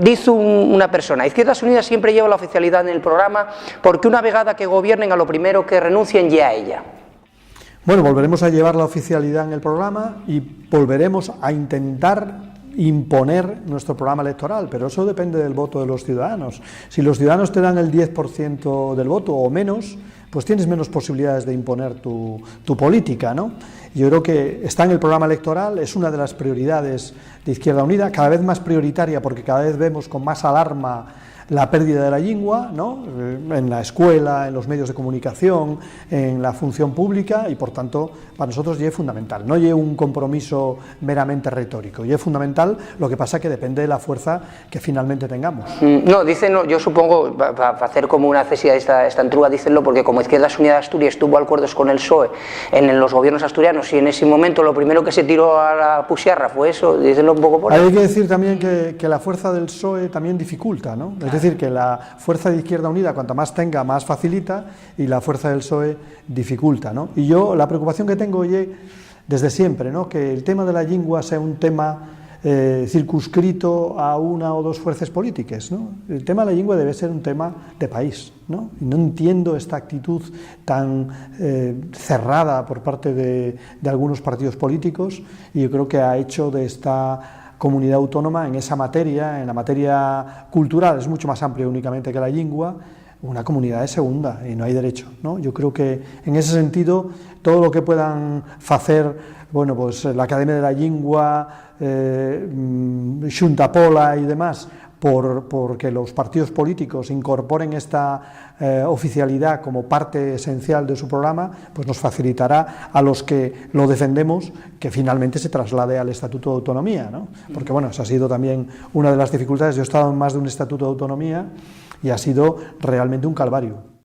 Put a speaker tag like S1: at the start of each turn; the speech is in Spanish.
S1: dice una persona: Izquierdas Unidas siempre lleva la oficialidad en el programa porque una vegada que gobiernen a lo primero que renuncien ya a ella.
S2: Bueno, volveremos a llevar la oficialidad en el programa y volveremos a intentar imponer nuestro programa electoral, pero eso depende del voto de los ciudadanos. Si los ciudadanos te dan el 10% del voto o menos, pues tienes menos posibilidades de imponer tu política, ¿no? Yo creo que está en el programa electoral, es una de las prioridades de Izquierda Unida, cada vez más prioritaria porque cada vez vemos con más alarma la pérdida de la lengua, ¿no? En la escuela, en los medios de comunicación, en la función pública, y por tanto para nosotros ya es fundamental, no es un compromiso meramente retórico, ya es fundamental, lo que pasa que depende de la fuerza que finalmente tengamos.
S1: No, dicen, no, yo supongo, para hacer como una cesia esta entrúa, dicenlo porque como Izquierdas Unidas de Asturias tuvo acuerdos con el PSOE en los gobiernos asturianos y en ese momento lo primero que se tiró a la pusiarra fue eso, dicenlo un poco por ahí.
S2: Hay que decir también que la fuerza del PSOE también dificulta, ¿no? Es decir, que la fuerza de Izquierda Unida, cuanto más tenga, más facilita, y la fuerza del PSOE dificulta, ¿no? Y yo, la preocupación que tengo desde siempre, ¿no? Que el tema de la lengua sea un tema circunscrito a una o dos fuerzas políticas, ¿no? El tema de la lengua debe ser un tema de país, ¿no? Y no entiendo esta actitud tan cerrada por parte de algunos partidos políticos, y yo creo que ha hecho de esta comunidad autónoma en esa materia, en la materia cultural, es mucho más amplia únicamente que la lengua, una comunidad de segunda, y no hay derecho, ¿no? Yo creo que en ese sentido todo lo que puedan hacer, bueno, pues la Academia de la Lengua, Xunta Pola y demás, porque los partidos políticos incorporen esta oficialidad como parte esencial de su programa, pues nos facilitará a los que lo defendemos que finalmente se traslade al Estatuto de Autonomía, ¿no? Porque bueno, esa ha sido también una de las dificultades. Yo he estado en más de un Estatuto de Autonomía y ha sido realmente un calvario.